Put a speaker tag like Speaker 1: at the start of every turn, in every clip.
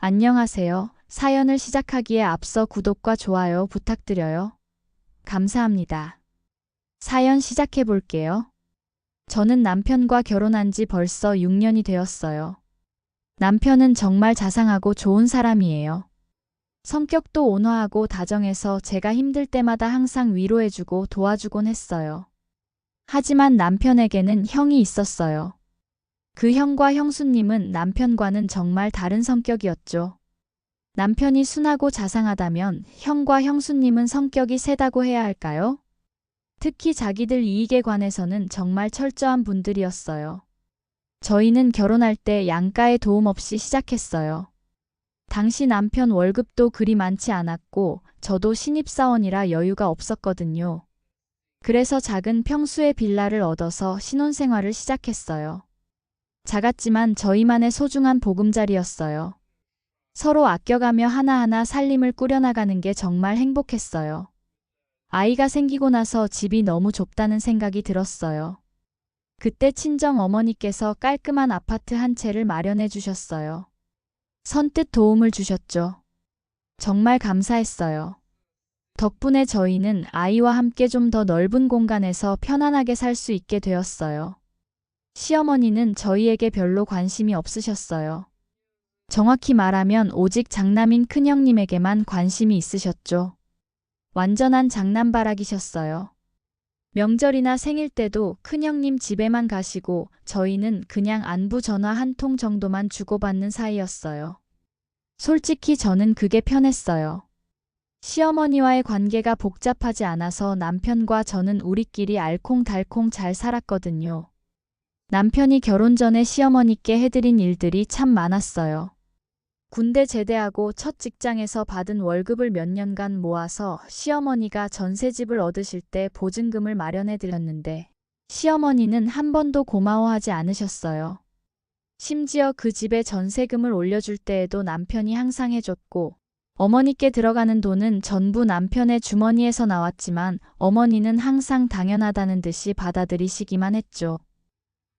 Speaker 1: 안녕하세요. 사연을 시작하기에 앞서 구독과 좋아요 부탁드려요. 감사합니다. 사연 시작해 볼게요. 저는 남편과 결혼한 지 벌써 6년이 되었어요. 남편은 정말 자상하고 좋은 사람이에요. 성격도 온화하고 다정해서 제가 힘들 때마다 항상 위로해주고 도와주곤 했어요. 하지만 남편에게는 형이 있었어요. 그 형과 형수님은 남편과는 정말 다른 성격이었죠. 남편이 순하고 자상하다면 형과 형수님은 성격이 세다고 해야 할까요? 특히 자기들 이익에 관해서는 정말 철저한 분들이었어요. 저희는 결혼할 때 양가의 도움 없이 시작했어요. 당시 남편 월급도 그리 많지 않았고 저도 신입사원이라 여유가 없었거든요. 그래서 작은 평수의 빌라를 얻어서 신혼생활을 시작했어요. 작았지만 저희만의 소중한 보금자리였어요. 서로 아껴가며 하나하나 살림을 꾸려나가는 게 정말 행복했어요. 아이가 생기고 나서 집이 너무 좁다는 생각이 들었어요. 그때 친정 어머니께서 깔끔한 아파트 한 채를 마련해 주셨어요. 선뜻 도움을 주셨죠. 정말 감사했어요. 덕분에 저희는 아이와 함께 좀 더 넓은 공간에서 편안하게 살 수 있게 되었어요. 시어머니는 저희에게 별로 관심이 없으셨어요. 정확히 말하면 오직 장남인 큰형님에게만 관심이 있으셨죠. 완전한 장남바라기셨어요. 명절이나 생일 때도 큰형님 집에만 가시고 저희는 그냥 안부 전화 한 통 정도만 주고받는 사이였어요. 솔직히 저는 그게 편했어요. 시어머니와의 관계가 복잡하지 않아서 남편과 저는 우리끼리 알콩달콩 잘 살았거든요. 남편이 결혼 전에 시어머니께 해드린 일들이 참 많았어요. 군대 제대하고 첫 직장에서 받은 월급을 몇 년간 모아서 시어머니가 전셋집을 얻으실 때 보증금을 마련해 드렸는데 시어머니는 한 번도 고마워하지 않으셨어요. 심지어 그 집에 전세금을 올려줄 때에도 남편이 항상 해줬고 어머니께 들어가는 돈은 전부 남편의 주머니에서 나왔지만 어머니는 항상 당연하다는 듯이 받아들이시기만 했죠.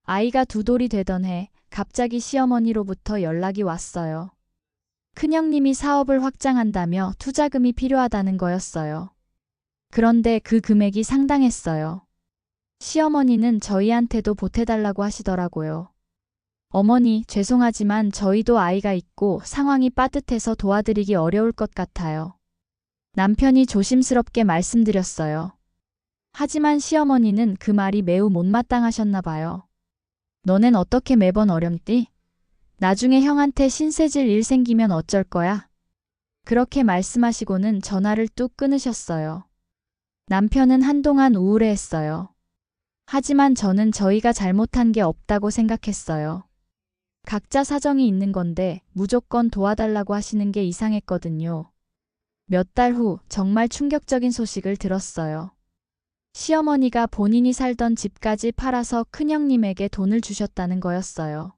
Speaker 1: 아이가 두 돌이 되던 해 갑자기 시어머니로부터 연락이 왔어요. 큰형님이 사업을 확장한다며 투자금이 필요하다는 거였어요. 그런데 그 금액이 상당했어요. 시어머니는 저희한테도 보태달라고 하시더라고요. 어머니, 죄송하지만 저희도 아이가 있고 상황이 빠듯해서 도와드리기 어려울 것 같아요. 남편이 조심스럽게 말씀드렸어요. 하지만 시어머니는 그 말이 매우 못마땅하셨나 봐요. 너넨 어떻게 매번 어렵디? 나중에 형한테 신세질 일 생기면 어쩔 거야? 그렇게 말씀하시고는 전화를 뚝 끊으셨어요. 남편은 한동안 우울해했어요. 하지만 저는 저희가 잘못한 게 없다고 생각했어요. 각자 사정이 있는 건데 무조건 도와달라고 하시는 게 이상했거든요. 몇 달 후 정말 충격적인 소식을 들었어요. 시어머니가 본인이 살던 집까지 팔아서 큰형님에게 돈을 주셨다는 거였어요.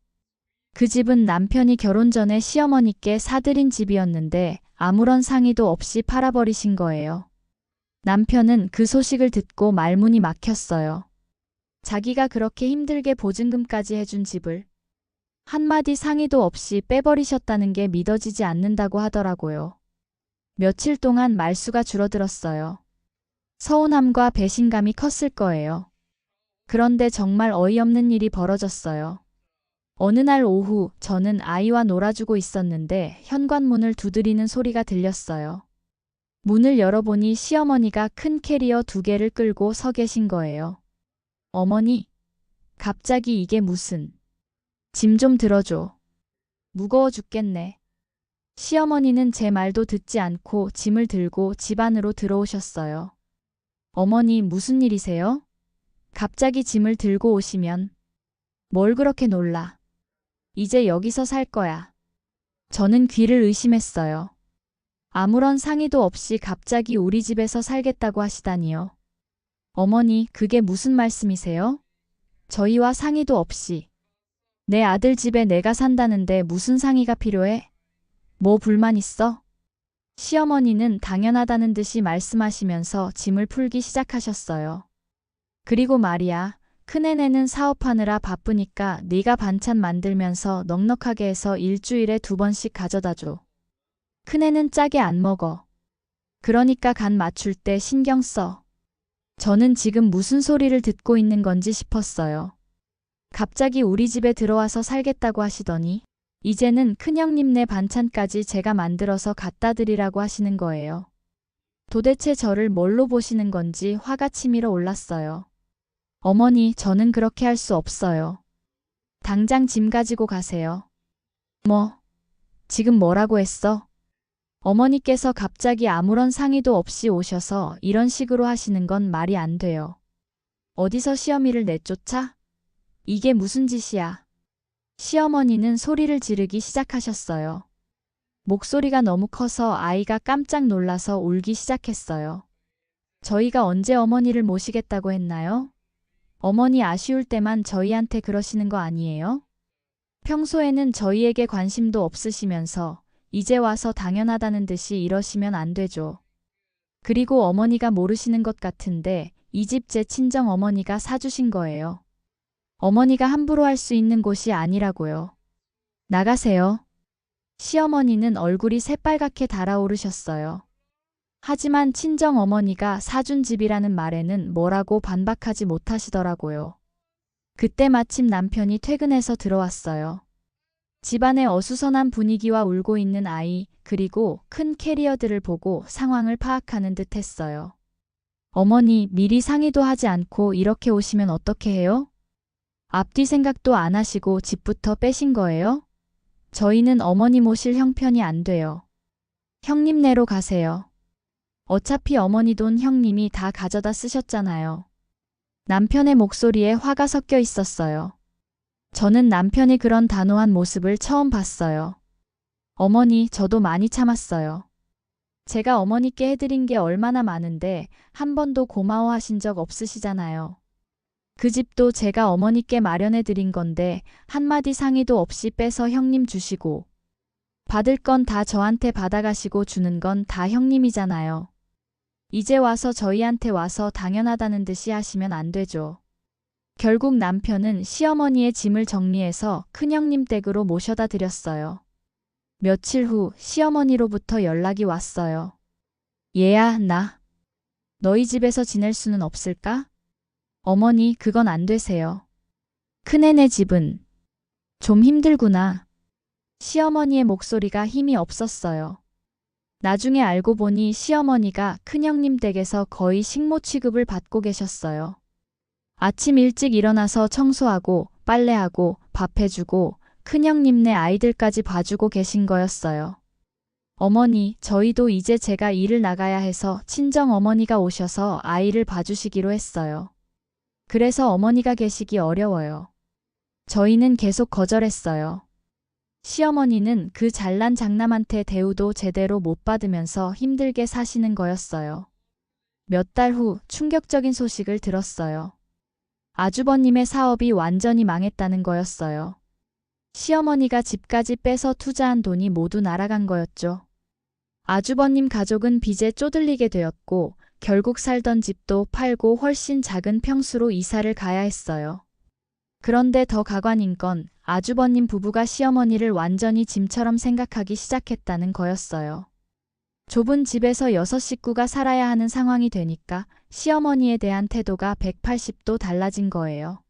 Speaker 1: 그 집은 남편이 결혼 전에 시어머니께 사들인 집이었는데 아무런 상의도 없이 팔아버리신 거예요. 남편은 그 소식을 듣고 말문이 막혔어요. 자기가 그렇게 힘들게 보증금까지 해준 집을 한마디 상의도 없이 빼버리셨다는 게 믿어지지 않는다고 하더라고요. 며칠 동안 말수가 줄어들었어요. 서운함과 배신감이 컸을 거예요. 그런데 정말 어이없는 일이 벌어졌어요. 어느 날 오후 저는 아이와 놀아주고 있었는데 현관문을 두드리는 소리가 들렸어요. 문을 열어보니 시어머니가 큰 캐리어 2개를 끌고 서 계신 거예요. 어머니, 갑자기 이게 무슨... 짐 좀 들어줘. 무거워 죽겠네. 시어머니는 제 말도 듣지 않고 짐을 들고 집 안으로 들어오셨어요. 어머니, 무슨 일이세요? 갑자기 짐을 들고 오시면. 뭘 그렇게 놀라. 이제 여기서 살 거야. 저는 귀를 의심했어요. 아무런 상의도 없이 갑자기 우리 집에서 살겠다고 하시다니요. 어머니, 그게 무슨 말씀이세요? 저희와 상의도 없이. 내 아들 집에 내가 산다는데 무슨 상의가 필요해? 뭐 불만 있어? 시어머니는 당연하다는 듯이 말씀하시면서 짐을 풀기 시작하셨어요. 그리고 말이야, 큰애네는 사업하느라 바쁘니까 네가 반찬 만들면서 넉넉하게 해서 일주일에 2번씩 가져다 줘. 큰애는 짜게 안 먹어. 그러니까 간 맞출 때 신경 써. 저는 지금 무슨 소리를 듣고 있는 건지 싶었어요. 갑자기 우리 집에 들어와서 살겠다고 하시더니 이제는 큰형님네 반찬까지 제가 만들어서 갖다 드리라고 하시는 거예요. 도대체 저를 뭘로 보시는 건지 화가 치밀어 올랐어요. 어머니, 저는 그렇게 할 수 없어요. 당장 짐 가지고 가세요. 뭐? 지금 뭐라고 했어? 어머니께서 갑자기 아무런 상의도 없이 오셔서 이런 식으로 하시는 건 말이 안 돼요. 어디서 시어미를 내쫓아? 이게 무슨 짓이야? 시어머니는 소리를 지르기 시작하셨어요. 목소리가 너무 커서 아이가 깜짝 놀라서 울기 시작했어요. 저희가 언제 어머니를 모시겠다고 했나요? 어머니 아쉬울 때만 저희한테 그러시는 거 아니에요? 평소에는 저희에게 관심도 없으시면서 이제 와서 당연하다는 듯이 이러시면 안 되죠. 그리고 어머니가 모르시는 것 같은데 이 집 제 친정 어머니가 사주신 거예요. 어머니가 함부로 할 수 있는 곳이 아니라고요. 나가세요. 시어머니는 얼굴이 새빨갛게 달아오르셨어요. 하지만 친정 어머니가 사준 집이라는 말에는 뭐라고 반박하지 못하시더라고요. 그때 마침 남편이 퇴근해서 들어왔어요. 집안의 어수선한 분위기와 울고 있는 아이, 그리고 큰 캐리어들을 보고 상황을 파악하는 듯 했어요. 어머니, 미리 상의도 하지 않고 이렇게 오시면 어떻게 해요? 앞뒤 생각도 안 하시고 집부터 빼신 거예요? 저희는 어머니 모실 형편이 안 돼요. 형님네로 가세요. 어차피 어머니 돈 형님이 다 가져다 쓰셨잖아요. 남편의 목소리에 화가 섞여 있었어요. 저는 남편이 그런 단호한 모습을 처음 봤어요. 어머니, 저도 많이 참았어요. 제가 어머니께 해드린 게 얼마나 많은데 한 번도 고마워하신 적 없으시잖아요. 그 집도 제가 어머니께 마련해드린 건데 한마디 상의도 없이 빼서 형님 주시고 받을 건 다 저한테 받아가시고 주는 건 다 형님이잖아요. 이제 와서 저희한테 와서 당연하다는 듯이 하시면 안 되죠. 결국 남편은 시어머니의 짐을 정리해서 큰형님 댁으로 모셔다 드렸어요. 며칠 후 시어머니로부터 연락이 왔어요. 얘야, 나 너희 집에서 지낼 수는 없을까? 어머니, 그건 안 되세요. 큰애네 집은 좀 힘들구나. 시어머니의 목소리가 힘이 없었어요. 나중에 알고 보니 시어머니가 큰형님 댁에서 거의 식모 취급을 받고 계셨어요. 아침 일찍 일어나서 청소하고 빨래하고 밥 해주고 큰형님네 아이들까지 봐주고 계신 거였어요. 어머니, 저희도 이제 제가 일을 나가야 해서 친정 어머니가 오셔서 아이를 봐주시기로 했어요. 그래서 어머니가 계시기 어려워요. 저희는 계속 거절했어요. 시어머니는 그 잘난 장남한테 대우도 제대로 못 받으면서 힘들게 사시는 거였어요. 몇 달 후 충격적인 소식을 들었어요. 아주버님의 사업이 완전히 망했다는 거였어요. 시어머니가 집까지 빼서 투자한 돈이 모두 날아간 거였죠. 아주버님 가족은 빚에 쪼들리게 되었고 결국 살던 집도 팔고 훨씬 작은 평수로 이사를 가야 했어요. 그런데 더 가관인 건 아주버님 부부가 시어머니를 완전히 짐처럼 생각하기 시작했다는 거였어요. 좁은 집에서 6식구가 살아야 하는 상황이 되니까 시어머니에 대한 태도가 180도 달라진 거예요.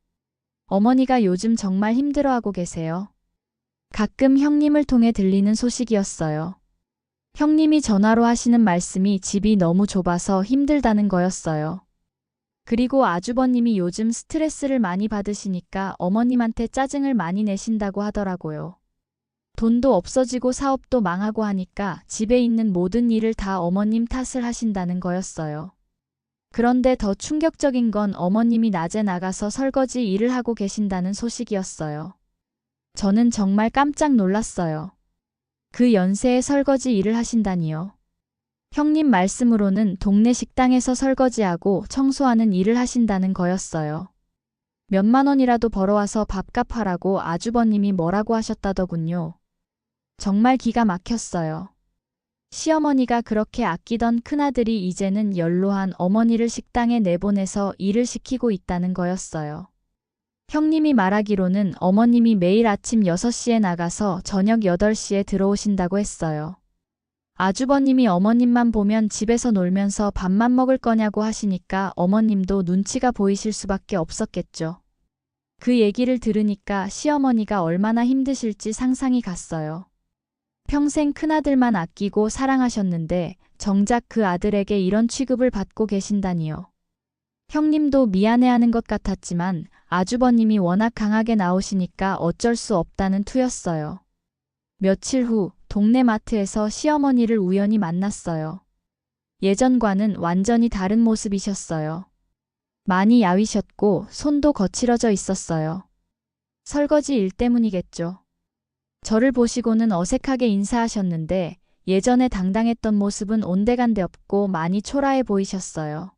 Speaker 1: 어머니가 요즘 정말 힘들어하고 계세요. 가끔 형님을 통해 들리는 소식이었어요. 형님이 전화로 하시는 말씀이 집이 너무 좁아서 힘들다는 거였어요. 그리고 아주버님이 요즘 스트레스를 많이 받으시니까 어머님한테 짜증을 많이 내신다고 하더라고요. 돈도 없어지고 사업도 망하고 하니까 집에 있는 모든 일을 다 어머님 탓을 하신다는 거였어요. 그런데 더 충격적인 건 어머님이 낮에 나가서 설거지 일을 하고 계신다는 소식이었어요. 저는 정말 깜짝 놀랐어요. 그 연세에 설거지 일을 하신다니요. 형님 말씀으로는 동네 식당에서 설거지하고 청소하는 일을 하신다는 거였어요. 몇만 원이라도 벌어와서 밥값 하라고 아주버님이 뭐라고 하셨다더군요. 정말 기가 막혔어요. 시어머니가 그렇게 아끼던 큰아들이 이제는 연로한 어머니를 식당에 내보내서 일을 시키고 있다는 거였어요. 형님이 말하기로는 어머님이 매일 아침 6시에 나가서 저녁 8시에 들어오신다고 했어요. 아주버님이 어머님만 보면 집에서 놀면서 밥만 먹을 거냐고 하시니까 어머님도 눈치가 보이실 수밖에 없었겠죠. 그 얘기를 들으니까 시어머니가 얼마나 힘드실지 상상이 갔어요. 평생 큰아들만 아끼고 사랑하셨는데 정작 그 아들에게 이런 취급을 받고 계신다니요. 형님도 미안해하는 것 같았지만 아주버님이 워낙 강하게 나오시니까 어쩔 수 없다는 투였어요. 며칠 후 동네 마트에서 시어머니를 우연히 만났어요. 예전과는 완전히 다른 모습이셨어요. 많이 야위셨고 손도 거칠어져 있었어요. 설거지 일 때문이겠죠. 저를 보시고는 어색하게 인사하셨는데 예전에 당당했던 모습은 온데간데 없고 많이 초라해 보이셨어요.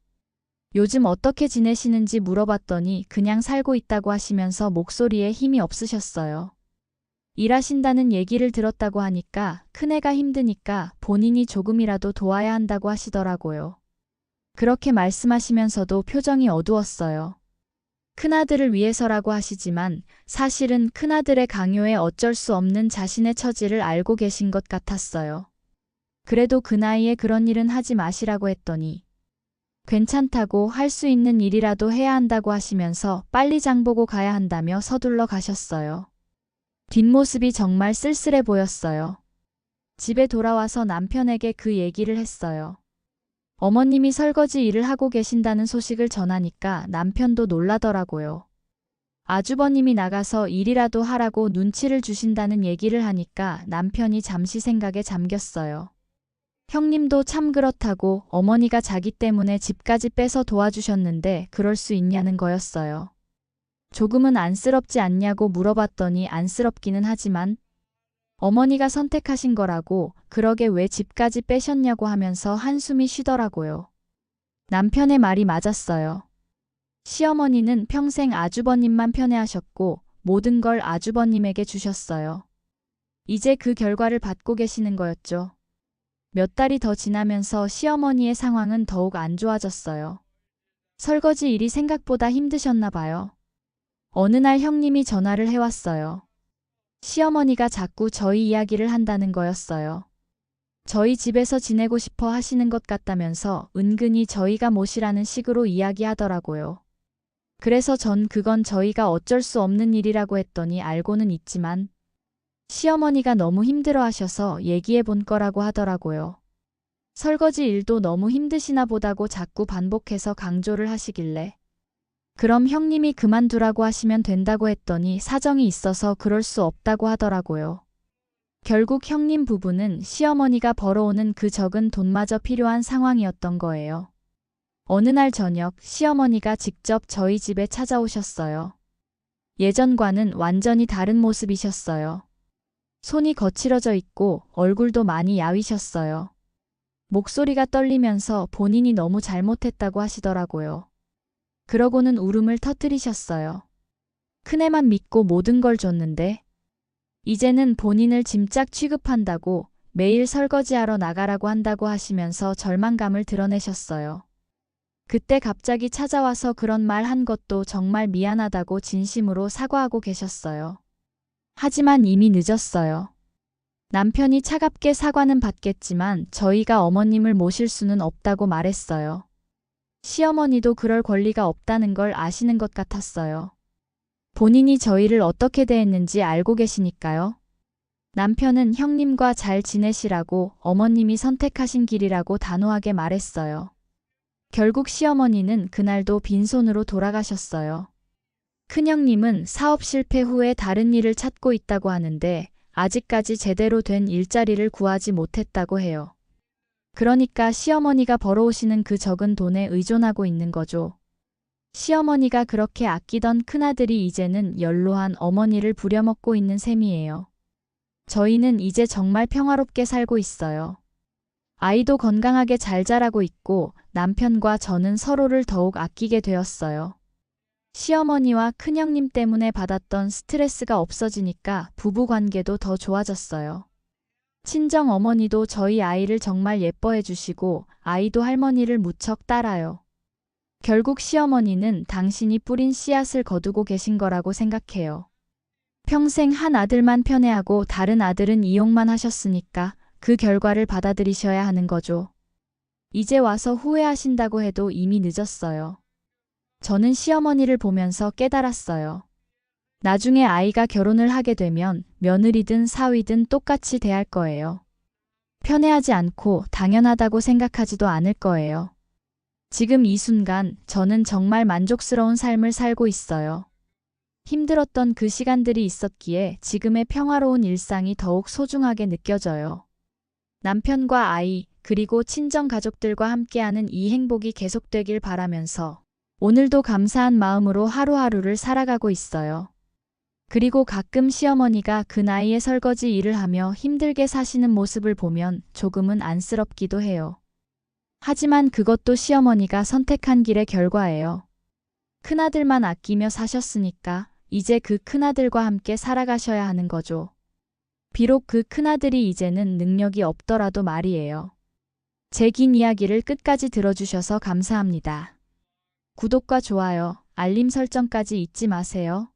Speaker 1: 요즘 어떻게 지내시는지 물어봤더니 그냥 살고 있다고 하시면서 목소리에 힘이 없으셨어요. 일하신다는 얘기를 들었다고 하니까 큰애가 힘드니까 본인이 조금이라도 도와야 한다고 하시더라고요. 그렇게 말씀하시면서도 표정이 어두웠어요. 큰아들을 위해서라고 하시지만 사실은 큰아들의 강요에 어쩔 수 없는 자신의 처지를 알고 계신 것 같았어요. 그래도 그 나이에 그런 일은 하지 마시라고 했더니 괜찮다고 할 수 있는 일이라도 해야 한다고 하시면서 빨리 장 보고 가야 한다며 서둘러 가셨어요. 뒷모습이 정말 쓸쓸해 보였어요. 집에 돌아와서 남편에게 그 얘기를 했어요. 어머님이 설거지 일을 하고 계신다는 소식을 전하니까 남편도 놀라더라고요. 아주버님이 나가서 일이라도 하라고 눈치를 주신다는 얘기를 하니까 남편이 잠시 생각에 잠겼어요. 형님도 참 그렇다고 어머니가 자기 때문에 집까지 빼서 도와주셨는데 그럴 수 있냐는 거였어요. 조금은 안쓰럽지 않냐고 물어봤더니 안쓰럽기는 하지만 어머니가 선택하신 거라고 그러게 왜 집까지 빼셨냐고 하면서 한숨이 쉬더라고요. 남편의 말이 맞았어요. 시어머니는 평생 아주버님만 편애하셨고 모든 걸 아주버님에게 주셨어요. 이제 그 결과를 받고 계시는 거였죠. 몇 달이 더 지나면서 시어머니의 상황은 더욱 안 좋아졌어요. 설거지 일이 생각보다 힘드셨나 봐요. 어느 날 형님이 전화를 해왔어요. 시어머니가 자꾸 저희 이야기를 한다는 거였어요. 저희 집에서 지내고 싶어 하시는 것 같다면서 은근히 저희가 모시라는 식으로 이야기하더라고요. 그래서 전 그건 저희가 어쩔 수 없는 일이라고 했더니 알고는 있지만 시어머니가 너무 힘들어 하셔서 얘기해 본 거라고 하더라고요. 설거지 일도 너무 힘드시나 보다고 자꾸 반복해서 강조를 하시길래 그럼 형님이 그만두라고 하시면 된다고 했더니 사정이 있어서 그럴 수 없다고 하더라고요. 결국 형님 부부는 시어머니가 벌어오는 그 적은 돈마저 필요한 상황이었던 거예요. 어느 날 저녁 시어머니가 직접 저희 집에 찾아오셨어요. 예전과는 완전히 다른 모습이셨어요. 손이 거칠어져 있고 얼굴도 많이 야위셨어요. 목소리가 떨리면서 본인이 너무 잘못했다고 하시더라고요. 그러고는 울음을 터뜨리셨어요. 큰애만 믿고 모든 걸 줬는데 이제는 본인을 짐짝 취급한다고 매일 설거지하러 나가라고 한다고 하시면서 절망감을 드러내셨어요. 그때 갑자기 찾아와서 그런 말 한 것도 정말 미안하다고 진심으로 사과하고 계셨어요. 하지만 이미 늦었어요. 남편이 차갑게 사과는 받겠지만 저희가 어머님을 모실 수는 없다고 말했어요. 시어머니도 그럴 권리가 없다는 걸 아시는 것 같았어요. 본인이 저희를 어떻게 대했는지 알고 계시니까요. 남편은 형님과 잘 지내시라고 어머님이 선택하신 길이라고 단호하게 말했어요. 결국 시어머니는 그날도 빈손으로 돌아가셨어요. 큰형님은 사업 실패 후에 다른 일을 찾고 있다고 하는데 아직까지 제대로 된 일자리를 구하지 못했다고 해요. 그러니까 시어머니가 벌어오시는 그 적은 돈에 의존하고 있는 거죠. 시어머니가 그렇게 아끼던 큰아들이 이제는 연로한 어머니를 부려먹고 있는 셈이에요. 저희는 이제 정말 평화롭게 살고 있어요. 아이도 건강하게 잘 자라고 있고 남편과 저는 서로를 더욱 아끼게 되었어요. 시어머니와 큰형님 때문에 받았던 스트레스가 없어지니까 부부관계도 더 좋아졌어요. 친정 어머니도 저희 아이를 정말 예뻐해 주시고 아이도 할머니를 무척 따라요. 결국 시어머니는 당신이 뿌린 씨앗을 거두고 계신 거라고 생각해요. 평생 한 아들만 편애하고 다른 아들은 이용만 하셨으니까 그 결과를 받아들이셔야 하는 거죠. 이제 와서 후회하신다고 해도 이미 늦었어요. 저는 시어머니를 보면서 깨달았어요. 나중에 아이가 결혼을 하게 되면 며느리든 사위든 똑같이 대할 거예요. 편애하지 않고 당연하다고 생각하지도 않을 거예요. 지금 이 순간 저는 정말 만족스러운 삶을 살고 있어요. 힘들었던 그 시간들이 있었기에 지금의 평화로운 일상이 더욱 소중하게 느껴져요. 남편과 아이, 그리고 친정 가족들과 함께하는 이 행복이 계속되길 바라면서 오늘도 감사한 마음으로 하루하루를 살아가고 있어요. 그리고 가끔 시어머니가 그 나이에 설거지 일을 하며 힘들게 사시는 모습을 보면 조금은 안쓰럽기도 해요. 하지만 그것도 시어머니가 선택한 길의 결과예요. 큰아들만 아끼며 사셨으니까 이제 그 큰아들과 함께 살아가셔야 하는 거죠. 비록 그 큰아들이 이제는 능력이 없더라도 말이에요. 제 긴 이야기를 끝까지 들어주셔서 감사합니다. 구독과 좋아요, 알림 설정까지 잊지 마세요.